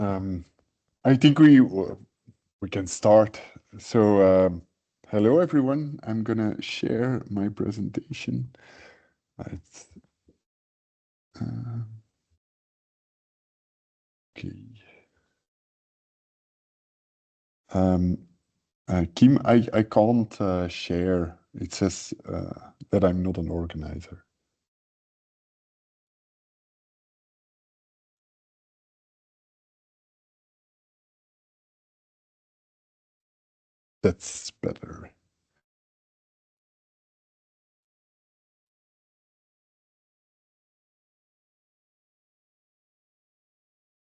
Um, I think we can start. Hello everyone. I'm gonna share my presentation. It's, uh, okay. Um, Kim, I can't share. It says that I'm not an organizer. That's better.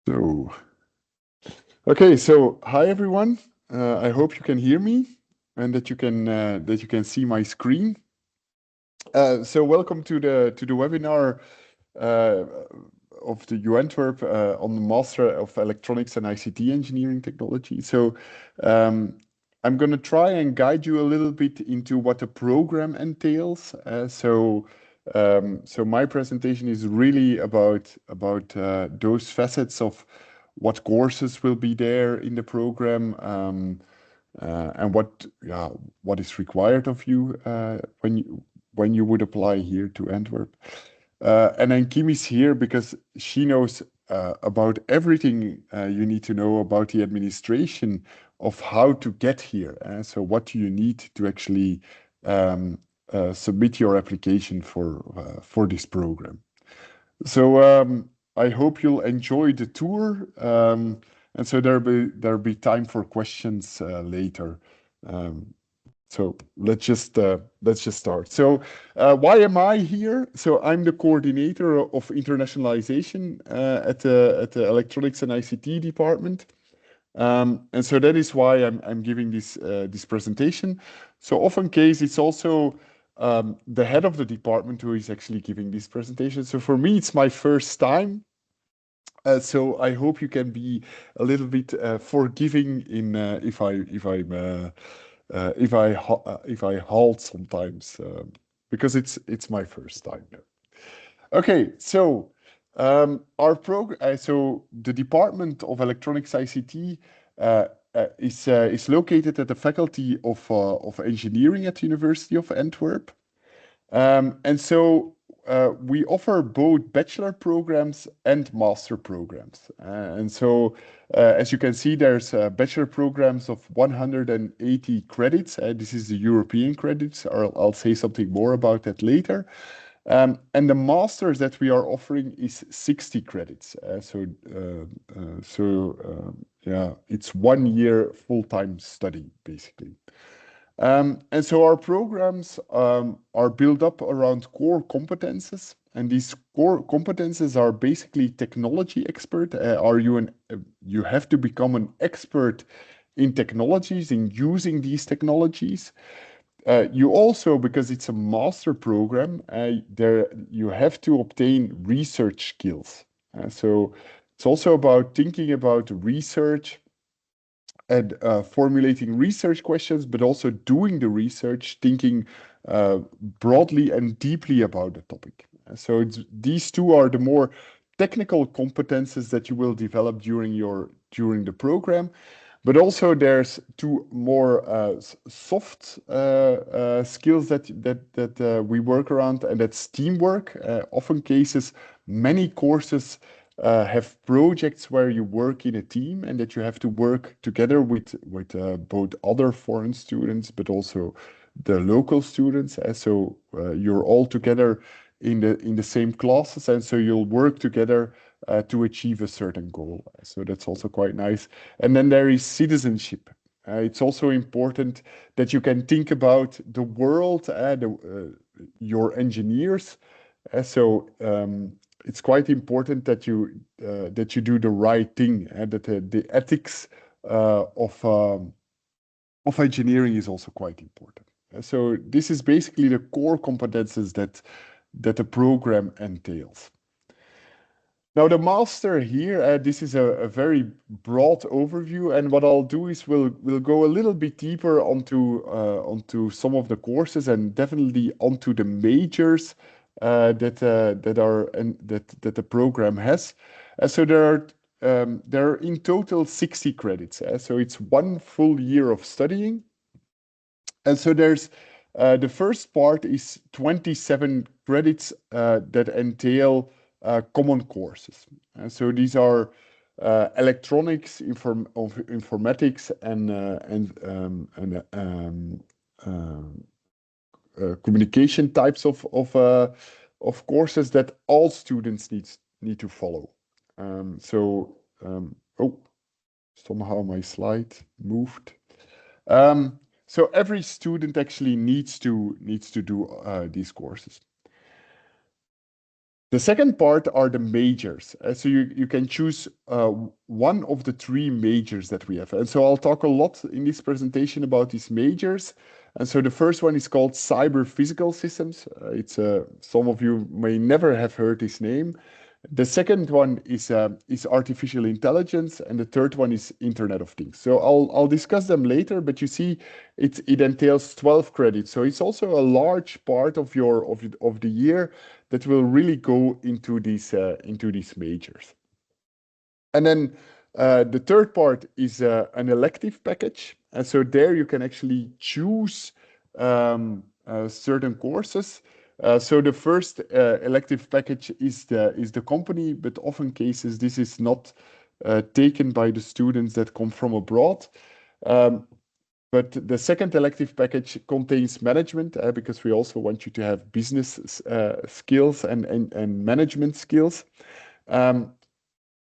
So, okay. So, hi everyone. I hope you can hear me and that you can see my screen. So welcome to the webinar uh, of the U Antwerp on the Master of Electronics and ICT Engineering Technology. So I'm going to try and guide you a little bit into what the program entails. So my presentation is really about those facets of what courses will be there in the program. And what is required of you when you would apply here to Antwerp. And then Kim is here because she knows about everything you need to know about the administration of how to get here. So what do you need to actually submit your application for this program? So I hope you'll enjoy the tour. And so there'll be time for questions later. Um, so let's just start. So why am I here? So I'm the coordinator of internationalization at the Electronics and ICT department. And so that is why I'm giving this presentation. So often case it's also the head of the department who is actually giving this presentation. So for me, it's my first time. So I hope you can be a little bit forgiving in if I halt sometimes because it's my first time. Okay, so so the Department of Electronics ICT is located at the Faculty of Engineering at the University of Antwerp. And so we offer both bachelor programs and master programs. And so, as you can see, there's bachelor programs of 180 credits. This is the European credits. I'll say something more about that later. And the masters that we are offering is 60 credits. Yeah, it's 1 year full-time study, basically. And so our programs are built up around core competences, and these core competences are basically technology expert. You have to become an expert in technologies, in using these technologies. You also, because it's a master program, there you have to obtain research skills. So it's also about thinking about research and formulating research questions, but also doing the research, thinking broadly and deeply about the topic. So these two are the more technical competences that you will develop during the program. But also there's two more soft skills that we work around, and that's teamwork. Often cases, many courses have projects where you work in a team and that you have to work together with both other foreign students, but also the local students. So you're all together in the same classes, and so you'll work together to achieve a certain goal. So that's also quite nice. And then there is citizenship. It's also important that you can think about the world, your engineers. It's quite important that you do the right thing, and that the ethics of engineering is also quite important. So this is basically the core competences that the program entails. Now, the master here, this is a very broad overview, and what I'll do is we'll go a little bit deeper onto some of the courses and definitely onto the majors that the program has. So there are there are in total 60 credits. So it's 1 full year of studying. And so there's the first part is 27 credits that entail common courses. And so these are electronics, informatics, and communication types of courses that all students need to follow. Oh, somehow my slide moved. So every student actually needs to do these courses. The second part are the majors. So you can choose one of the 3 majors that we have. And so I'll talk a lot in this presentation about these majors. And so the first one is called Cyber Physical Systems. It's some of you may never have heard this name. The second one is artificial intelligence, and the third one is Internet of Things. So I'll discuss them later, but you see, it entails 12 credits. So it's also a large part of the year that will really go into these majors. And then the third part is an elective package. And so there you can actually choose certain courses. So the first elective package is the company, but often cases this is not taken by the students that come from abroad. But the second elective package contains management because we also want you to have business skills and management skills.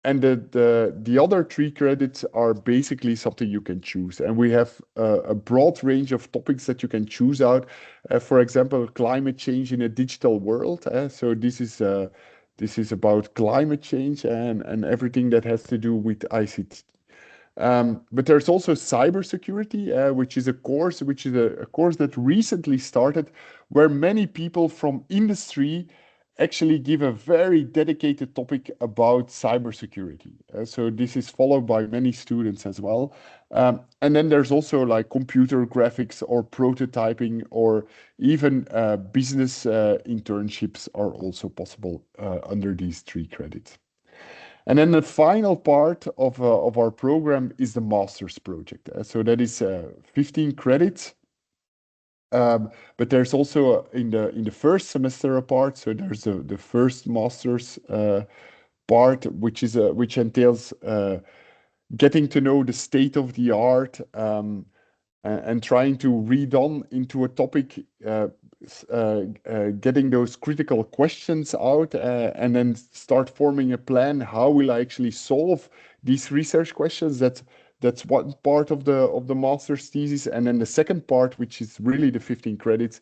And the other 3 credits are basically something you can choose. And we have a broad range of topics that you can choose out. For example, climate change in a digital world. So this is about climate change and everything that has to do with ICT. But there's also cybersecurity, which is a course that recently started, where many people from industry actually give a very dedicated topic about cybersecurity. So this is followed by many students as well. And then there's also like computer graphics or prototyping or even business internships are also possible under these 3 credits. And then the final part of our program is the master's project. So that is 15 credits. But there's also in the first semester a part. So there's the first master's part, which entails getting to know the state of the art and trying to read on into a topic, getting those critical questions out, and then start forming a plan. How will I actually solve these research questions? That's one part of the master's thesis, and then the second part, which is really the 15 credits,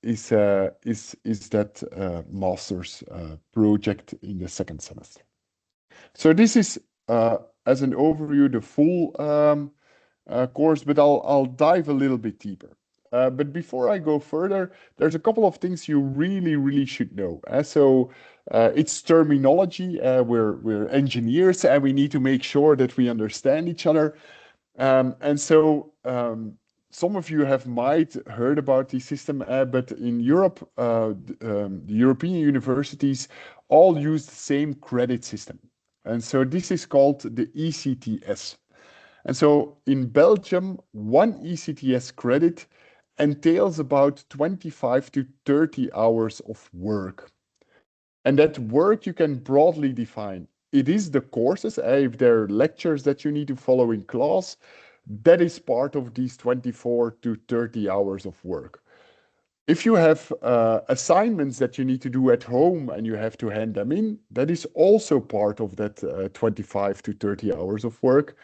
is that master's project in the second semester. So this is, as an overview, the full course, but I'll dive a little bit deeper. But before I go further, there's a couple of things you really should know. So it's terminology. We're engineers, and we need to make sure that we understand each other. And so some of you might heard about this system, but in Europe, the European universities all use the same credit system. And so this is called the ECTS. And so in Belgium, one ECTS credit entails about 25 to 30 hours of work. And that work you can broadly define. It is the courses, if there are lectures that you need to follow in class, that is part of these 24 to 30 hours of work. If you have assignments that you need to do at home and you have to hand them in, that is also part of that 25 to 30 hours of work.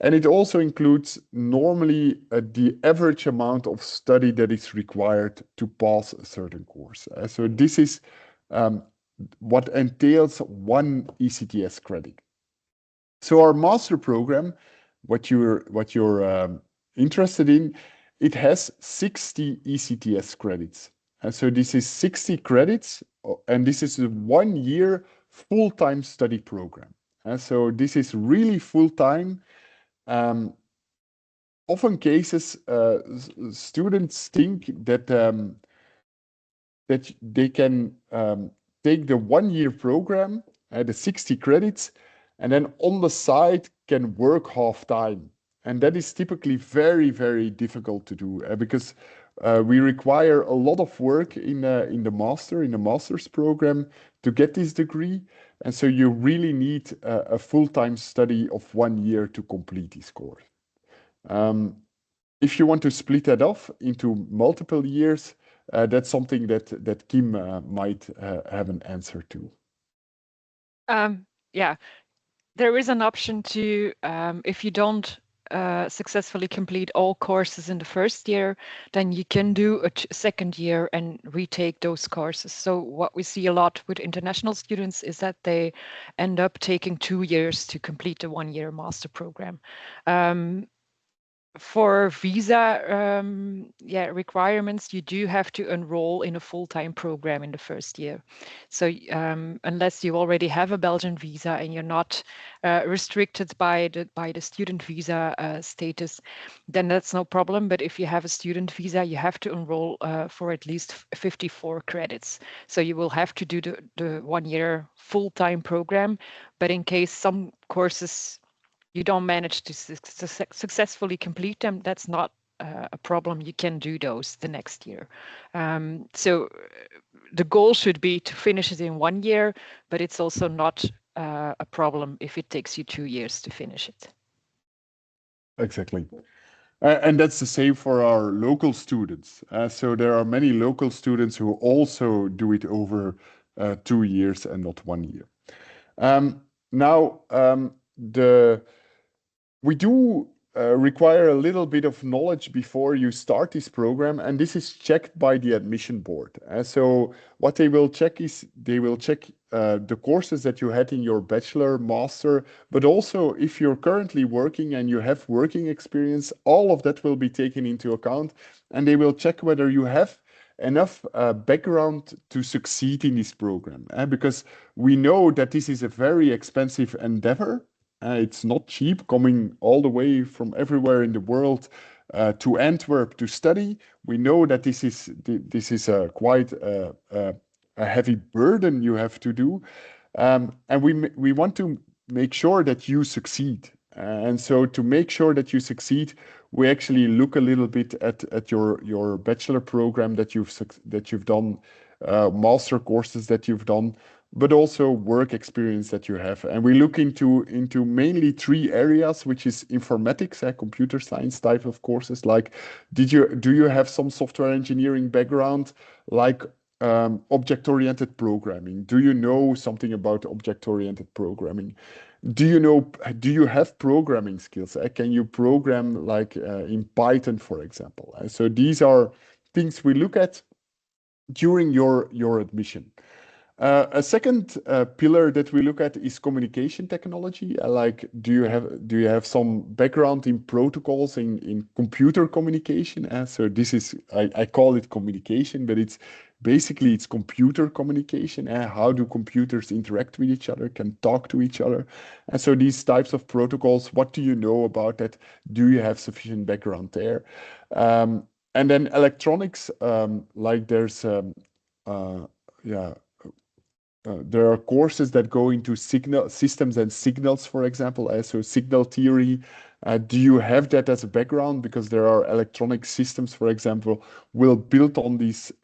And it also includes normally the average amount of study that is required to pass a certain course. So this is what entails one ECTS credit. So our master program, what you're interested in, it has 60 ECTS credits. And so this is 60 credits, and this is a 1 year full-time study program. And so this is really full-time. Often cases, students think that they can take the 1 year program, the 60 credits, and then on the side can work half time. And that is typically very, very difficult to do because we require a lot of work in the master's program to get this degree. And so you really need a full-time study of 1 year to complete this course. If you want to split that off into multiple years, that's something that Kim might have an answer to. Yeah, there is an option to, if you don't successfully complete all courses in the first year, then you can do a second year and retake those courses. So what we see a lot with international students is that they end up taking 2 years to complete the 1-year master program. For visa requirements, you do have to enroll in a full-time program in the first year. So unless you already have a Belgian visa and you're not restricted by the student visa status, then that's no problem. But if you have a student visa, you have to enroll for at least 54 credits. So you will have to do the 1-year full-time program. But in case some courses you don't manage to successfully complete them, that's not a problem. You can do those the next year. So the goal should be to finish it in 1 year, but it's also not a problem if it takes you 2 years to finish it. Exactly. And that's the same for our local students. So there are many local students who also do it over 2 years and not 1 year. Now, we do require a little bit of knowledge before you start this program, and this is checked by the admission board. So what they will check is they will check the courses that you had in your bachelor, master, but also if you're currently working and you have working experience, all of that will be taken into account, and they will check whether you have enough background to succeed in this program. Because we know that this is a very expensive endeavor. It's not cheap coming all the way from everywhere in the world to Antwerp to study. We know that this is quite a heavy burden you have to do, and we want to make sure that you succeed. And so to make sure that you succeed, we actually look a little bit at your bachelor program that you've done, master courses that you've done, but also work experience that you have. And we look into mainly 3 areas, which is informatics, computer science type of courses. Like, do you have some software engineering background, like object-oriented programming? Do you know something about object-oriented programming? Do you have programming skills? Can you program like in Python, for example? So these are things we look at during your admission. A second pillar that we look at is communication technology. Like, do you have some background in protocols in computer communication? So this is I call it communication, but it's basically it's computer communication. How do computers interact with each other, can talk to each other? And so these types of protocols, what do you know about that? Do you have sufficient background there? And then electronics, like there's yeah there are courses that go into signal systems and signals, for example, so signal theory. Do you have that as a background? Because there are electronic systems, for example, will build on these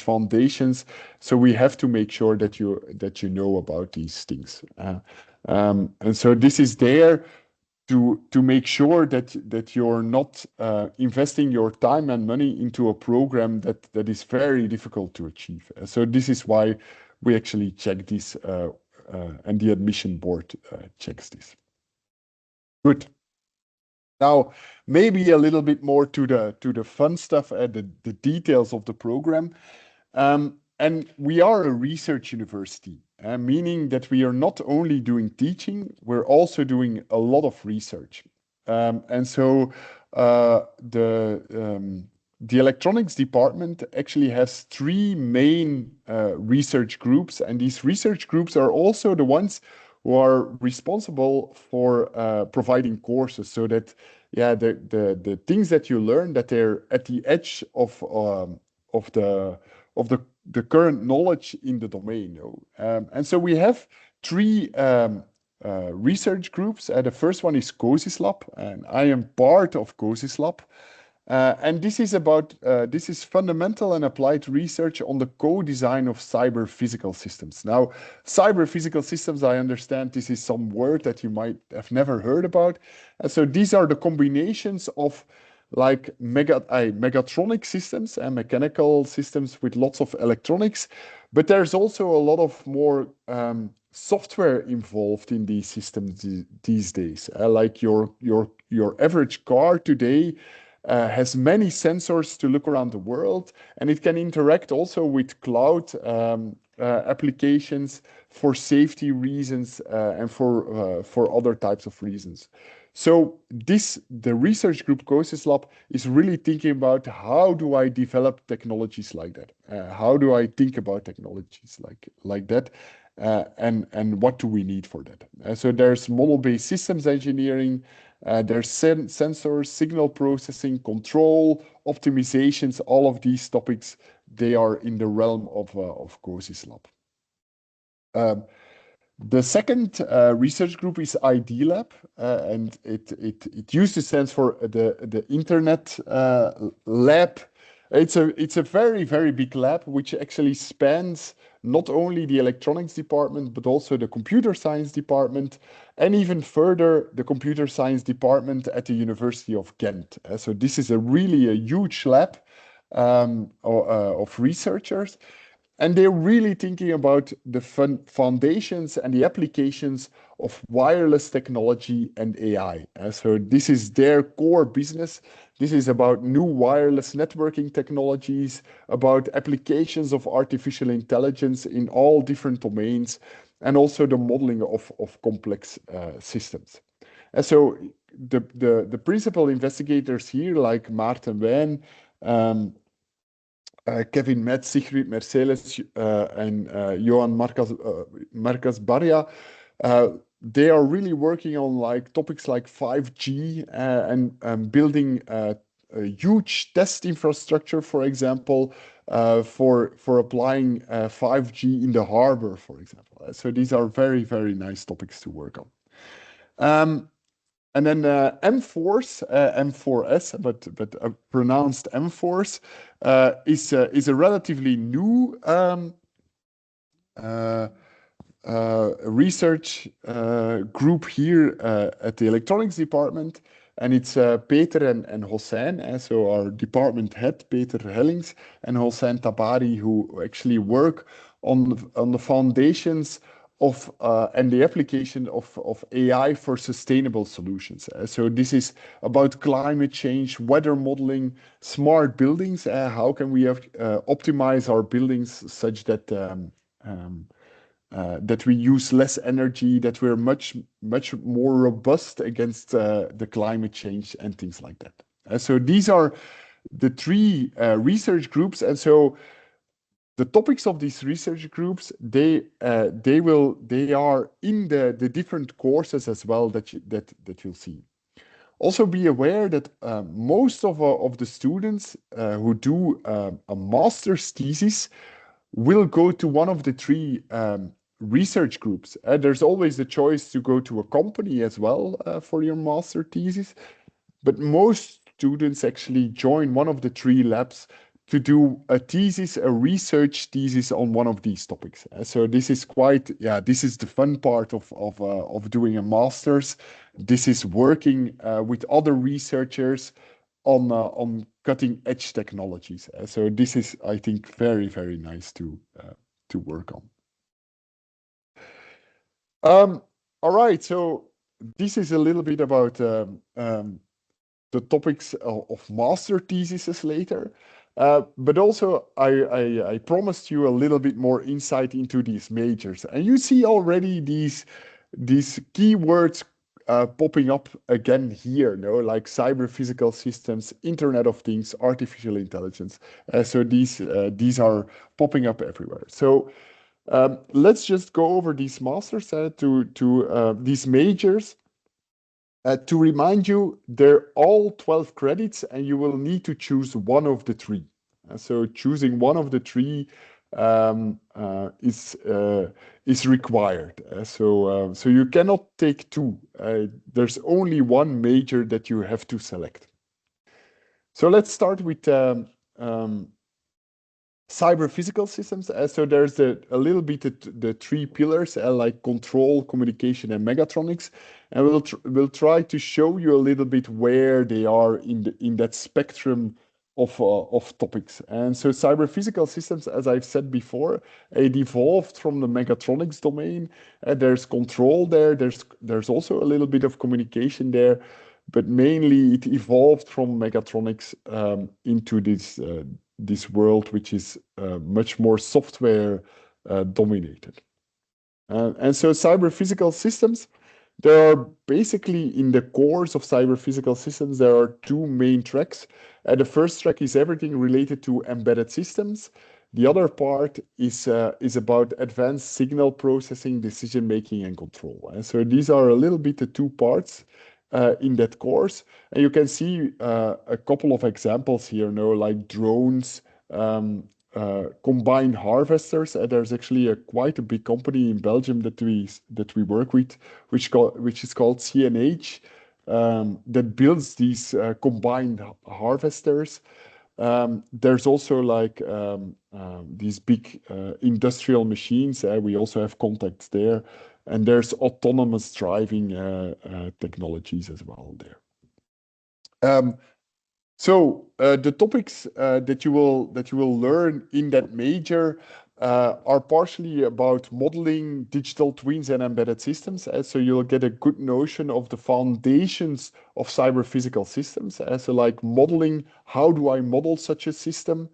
foundations. So we have to make sure that you know about these things. And so this is there to make sure that you're not investing your time and money into a program that is very difficult to achieve. So this is why we actually check this, and the admission board checks this. Good. Now, maybe a little bit more to the fun stuff and the details of the program. And we are a research university, meaning that we are not only doing teaching, we're also doing a lot of research. And so the electronics department actually has 3 main research groups, and these research groups are also the ones who are responsible for providing courses, so that the things that you learn, that they're at the edge of the current knowledge in the domain. And so we have three research groups. The first one is COSIS Lab, and I am part of COSIS Lab. And this is about this is fundamental and applied research on the co-design of cyber physical systems. Now, cyber physical systems, I understand this is some word that you might have never heard about. So these are the combinations of like mechatronic systems and mechanical systems with lots of electronics, but there's also a lot of more software involved in these systems these days. Like your average car today has many sensors to look around the world, and it can interact also with cloud applications for safety reasons and for other types of reasons. So the research group COSIS Lab is really thinking about how do I develop technologies like that? How do I think about technologies like that? And what do we need for that? So there's model-based systems engineering, there's sensors, signal processing, control, optimizations, all of these topics, they are in the realm of COSIS Lab. The second research group is ID Lab, and it used to stand for the Internet Lab. It's a very, very big lab, which actually spans not only the electronics department, but also the computer science department, and even further, the computer science department at the University of Ghent. So this is really a huge lab of researchers. And they're really thinking about the foundations and the applications of wireless technology and AI. So this is their core business. This is about new wireless networking technologies, about applications of artificial intelligence in all different domains, and also the modeling of complex systems. And so the principal investigators here, like Maarten Wijn, Kevin Metz, Sigrid Merceles, and Johan Marcus Barria, they are really working on like topics like 5G and building a huge test infrastructure, for example, for applying 5G in the harbor, for example. So these are very, very nice topics to work on. And then M-Force, M4S, but pronounced M-Force, is a relatively new research group here at the electronics department. And it's Peter and Hossein, so our department head, Peter Hellings, and Hossein Tabari, who actually work on the foundations of and the application of AI for sustainable solutions. So this is about climate change, weather modeling, smart buildings. How can we optimize our buildings such that that we use less energy, that we're much more robust against the climate change and things like that. So these are the three research groups, and so the topics of these research groups, they are in the different courses as well that you'll see. Also be aware that most of the students who do a master's thesis will go to one of the three research groups. There's always the choice to go to a company as well for your master thesis, but most students actually join one of the three labs to do a thesis, a research thesis on one of these topics. So this is this is the fun part of doing a master's. This is working with other researchers on cutting edge technologies. So this is, I think, very, very nice to work on. All right, so this is a little bit about the topics of master theses later. But also, I promised you a little bit more insight into these majors. And you see already these keywords popping up again here, no? Like cyber physical systems, Internet of Things, artificial intelligence. So these are popping up everywhere. So let's just go over these masters to these majors. To remind you, they're all 12 credits, and you will need to choose one of the three. So choosing one of the three is required. So you cannot take two. There's only one major that you have to select. So let's start with cyber physical systems. So there's a little bit the three pillars, like control, communication, and mechatronics. And we'll try to show you a little bit where they are in that spectrum of topics. And so cyber physical systems, as I've said before, it evolved from the mechatronics domain. There's control there. There's also a little bit of communication there, but mainly it evolved from mechatronics into this world, which is much more software dominated. And so cyber physical systems, there are basically in the cores of cyber physical systems, there are two main tracks. The first track is everything related to embedded systems. The other part is about advanced signal processing, decision making, and control. And so these are a little bit the two parts in that course. And you can see a couple of examples here, like drones, combined harvesters. There's actually quite a big company in Belgium that we work with, which is called CNH, that builds these combined harvesters. There's also like these big industrial machines. We also have contacts there, and there's autonomous driving technologies as well there. So the topics that you will learn in that major are partially about modeling digital twins and embedded systems. So you'll get a good notion of the foundations of cyber physical systems. So like modeling, how do I model such a system?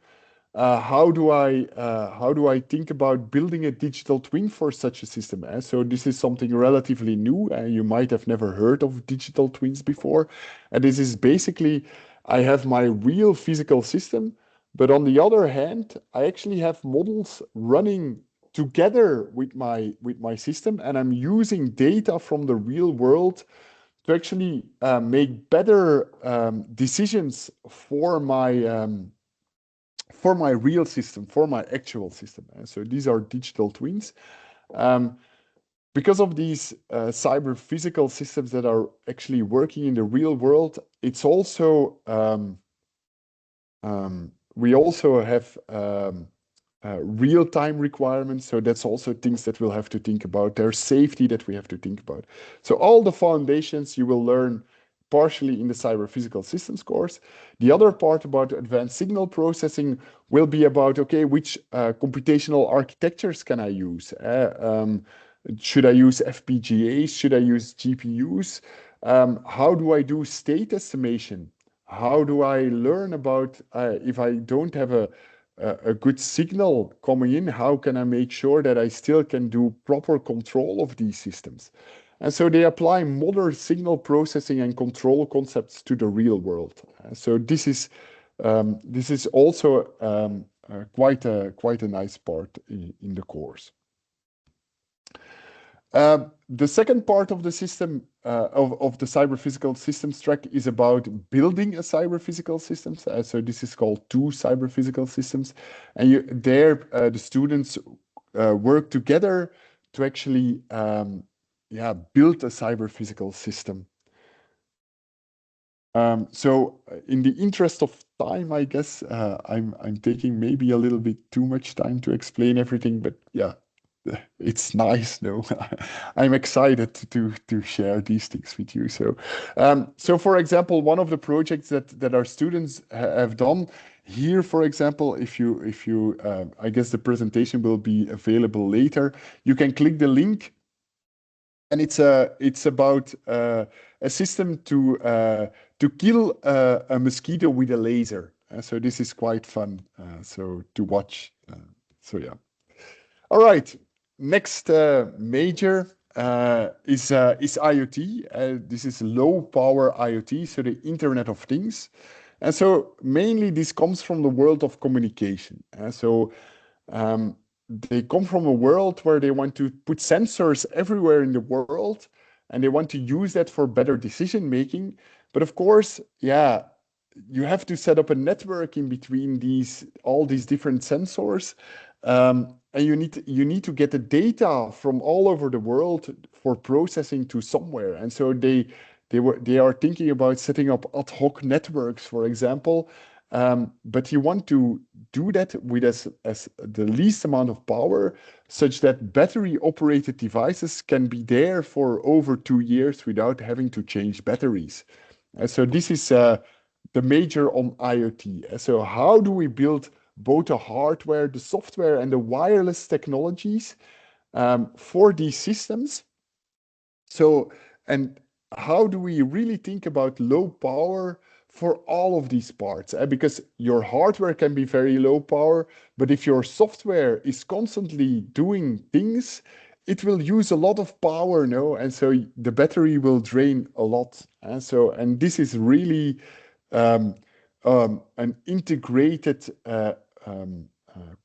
How do I think about building a digital twin for such a system? So this is something relatively new. You might have never heard of digital twins before. And this is basically, I have my real physical system, but on the other hand, I actually have models running together with my system, and I'm using data from the real world to actually make better decisions for my real system, for my actual system. So these are digital twins. Because of these cyber physical systems that are actually working in the real world, it's also we also have real-time requirements. So that's also things that we'll have to think about. There's safety that we have to think about. So all the foundations you will learn partially in the cyber physical systems course. The other part about advanced signal processing will be about, okay, which computational architectures can I use? Should I use FPGAs? Should I use GPUs? How do I do state estimation? How do I learn about if I don't have a good signal coming in, how can I make sure that I still can do proper control of these systems? And so they apply modern signal processing and control concepts to the real world. So this is also quite a nice part in the course. The second part of the system of the cyber physical systems track is about building a cyber physical systems. So this is called two cyber physical systems, and the students work together to actually build a cyber physical system. So in the interest of time, I guess I'm taking maybe a little bit too much time to explain everything, but yeah, it's nice, no? I'm excited to share these things with you. So for example, one of the projects that our students have done here, for example, if you I guess the presentation will be available later. You can click the link, and it's about a system to kill a mosquito with a laser. So this is quite fun. So to watch. So yeah. All right. Next major is IoT. This is low power IoT, so the Internet of Things. And so mainly this comes from the world of communication. They come from a world where they want to put sensors everywhere in the world, and they want to use that for better decision making. But of course, yeah, you have to set up a network in between all these different sensors. And you need to get the data from all over the world for processing to somewhere. And so they are thinking about setting up ad hoc networks, for example. But you want to do that with as the least amount of power, such that battery operated devices can be there for over 2 years without having to change batteries. So this is the major on IoT. So how do we build both the hardware, the software, and the wireless technologies for these systems? So, and how do we really think about low power for all of these parts? Because your hardware can be very low power, but if your software is constantly doing things, it will use a lot of power, no? And so the battery will drain a lot. And this is really um, an integrated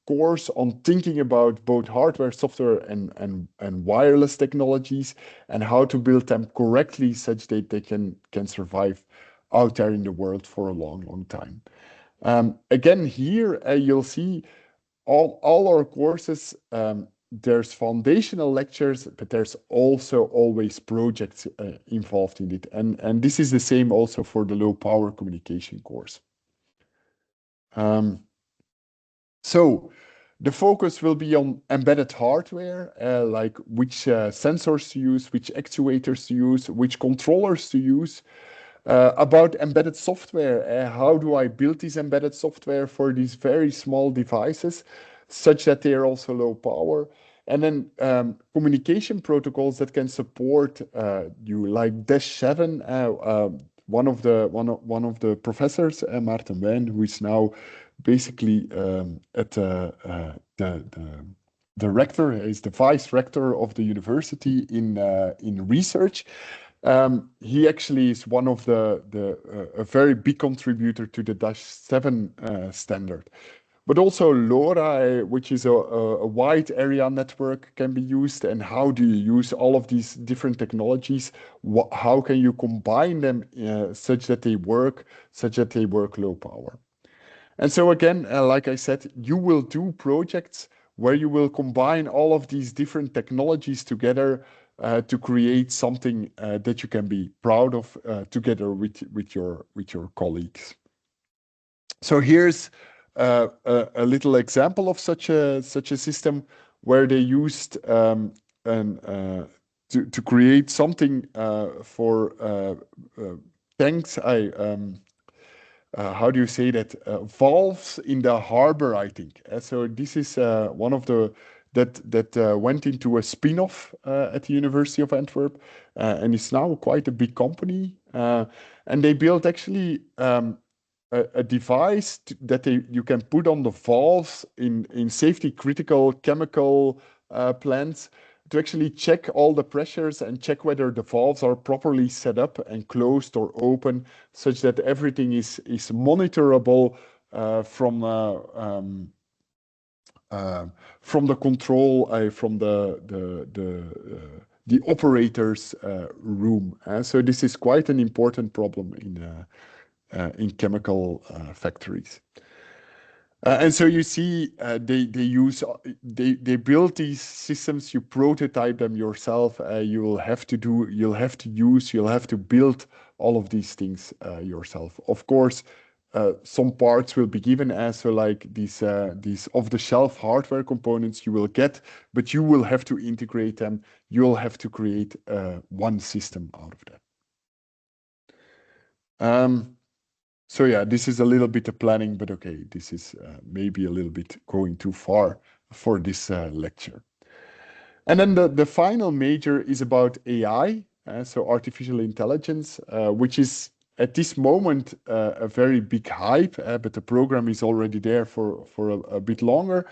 course on thinking about both hardware, software, and wireless technologies and how to build them correctly such that they can survive out there in the world for a long, long time. Again, here you'll see all our courses. There's foundational lectures, but there's also always projects involved in it. And this is the same also for the low power communication course. Um, so the focus will be on embedded hardware, like which sensors to use, which actuators to use, which controllers to use. About embedded software, how do I build this embedded software for these very small devices such that they are also low power? And then communication protocols that can support you, like Dash 7. One of the professors, Maarten Wijn, who is now basically at the rector, is the vice rector of the university in research. He actually is one of a very big contributor to the Dash 7 standard. But also LoRa, which is a wide area network, can be used. And how do you use all of these different technologies? How can you combine them such that they work low power? And so again, like I said, you will do projects where you will combine all of these different technologies together to create something that you can be proud of together with your colleagues. So here's a little example of such a system where they used to create something for tanks. How do you say that? Valves in the harbor, I think. So this is one of the that went into a spin-off at the University of Antwerp, and it's now quite a big company. And they built actually a device that you can put on the valves in safety critical chemical plants to actually check all the pressures and check whether the valves are properly set up and closed or open, such that everything is monitorable from the control the operator's room. So this is quite an important problem in chemical factories. And so you see, they build these systems. You prototype them yourself. You'll have to build all of these things yourself. Of course, some parts will be given as so like these off-the-shelf hardware components you will get, but you will have to integrate them. You'll have to create one system out of that. So yeah, this is a little bit of planning, but okay, this is maybe a little bit going too far for this lecture. And then the final major is about AI, so artificial intelligence, which is at this moment a very big hype, but the program is already there for a bit longer.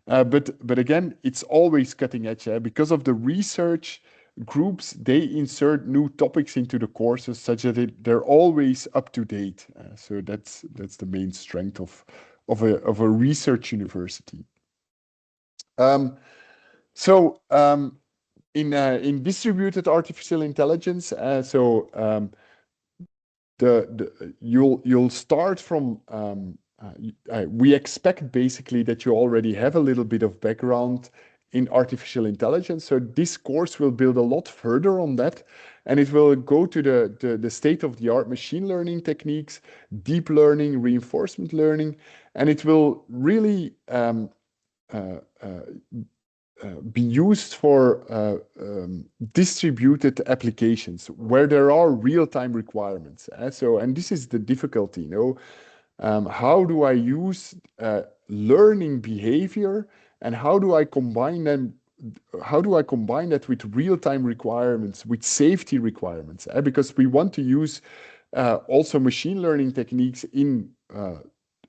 But again, it's always cutting edge because of the research groups. They insert new topics into the courses such that they're always up to date. So that's the main strength of a research university. So in distributed artificial intelligence, you'll start from we expect basically that you already have a little bit of background in artificial intelligence. So this course will build a lot further on that, and it will go to the state-of-the-art machine learning techniques, deep learning, reinforcement learning, and it will really uh, uh, be used for distributed applications where there are real-time requirements. So, and this is the difficulty, you know. How do I use learning behavior, and how do I combine them? How do I combine that with real-time requirements, with safety requirements? Because we want to use also machine learning techniques in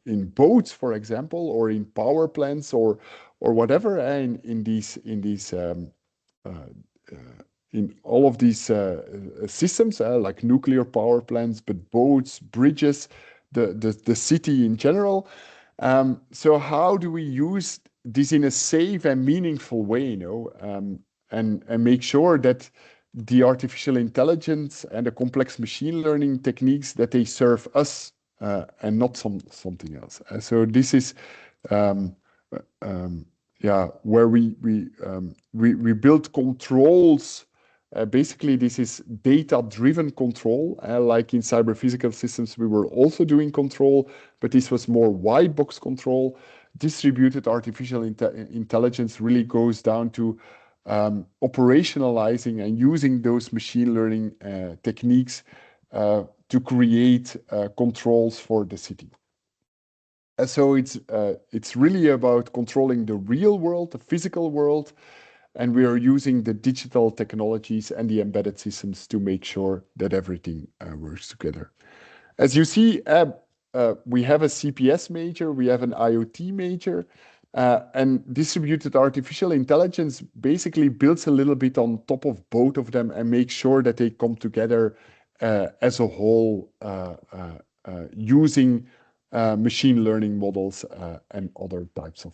boats, for example, or in power plants, or whatever, in these uh, uh, in all of these systems, like nuclear power plants, but boats, bridges, the city in general. So how do we use this in a safe and meaningful way, you know, and make sure that the artificial intelligence and the complex machine learning techniques that they serve us and not something else. So this is um, um, yeah, where we build controls. Basically, this is data-driven control. Like in cyber physical systems, we were also doing control, but this was more white box control. Distributed artificial intelligence really goes down to operationalizing and using those machine learning techniques to create controls for the city. So it's really about controlling the real world, the physical world, and we are using the digital technologies and the embedded systems to make sure that everything works together. As you see, we have a CPS major, we have an IoT major, and distributed artificial intelligence basically builds a little bit on top of both of them and makes sure that they come together as a whole using machine learning models and other types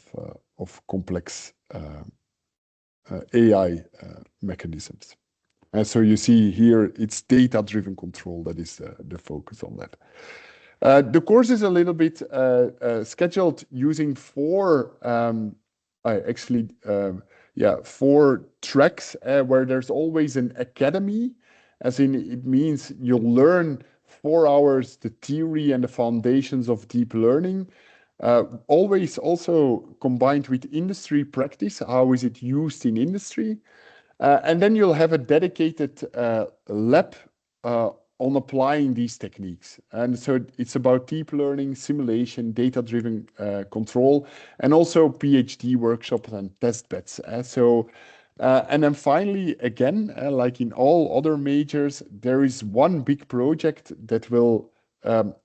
of complex AI mechanisms. And so you see here, it's data-driven control that is the focus on that. The course is a little bit scheduled using four tracks where there's always an academy, as in it means you'll learn 4 hours the theory and the foundations of deep learning. Always also combined with industry practice. How is it used in industry? And then you'll have a dedicated lab on applying these techniques. And so it's about deep learning, simulation, data-driven control, and also PhD workshops and test beds. And then finally, again, like in all other majors, there is one big project that will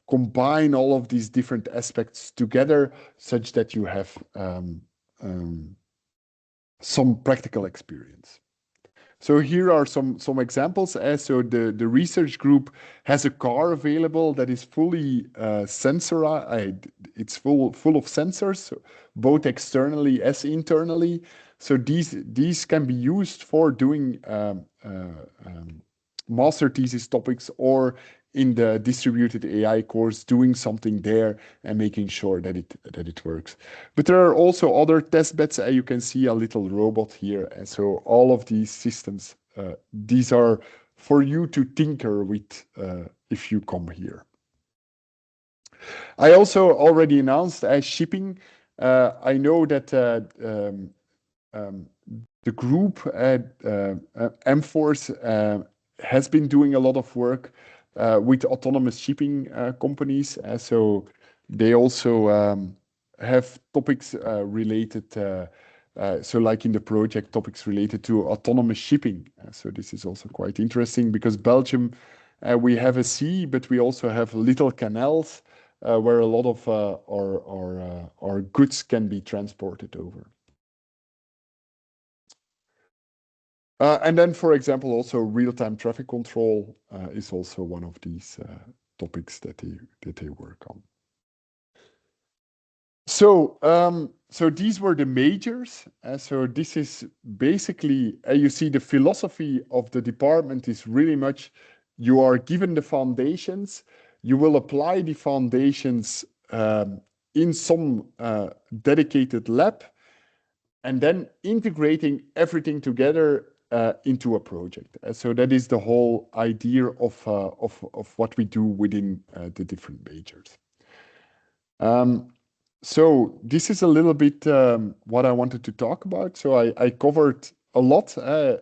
combine all of these different aspects together such that you have some practical experience. So here are some examples. So the research group has a car available that is fully it's full of sensors, both externally as internally. So these can be used for doing master thesis topics, or in the distributed AI course, doing something there and making sure that it works. But there are also other test beds. You can see a little robot here. And so all of these systems, these are for you to tinker with if you come here. I also already announced as shipping. I know that the group at M-Force has been doing a lot of work with autonomous shipping companies. So they also have topics related, so like in the project, topics related to autonomous shipping. So this is also quite interesting because Belgium, we have a sea, but we also have little canals where a lot of our goods can be transported over. And then, for example, also real-time traffic control is also one of these topics that they work on. So these were the majors. So this is basically, you see the philosophy of the department is really much, you are given the foundations, you will apply the foundations in some dedicated lab, and then integrating everything together into a project. So that is the whole idea of what we do within the different majors. So this is a little bit what I wanted to talk about. So I covered a lot.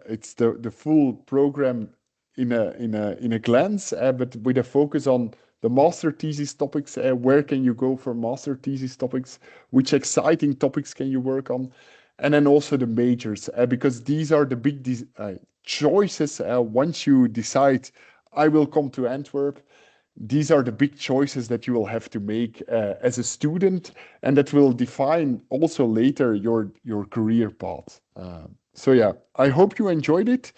It's the full program in a glance, but with a focus on the master thesis topics. Where can you go for master thesis topics? Which exciting topics can you work on? And then also the majors, because these are the big choices. Once you decide, I will come to Antwerp, these are the big choices that you will have to make as a student, and that will define also later your career path. So yeah, I hope you enjoyed it.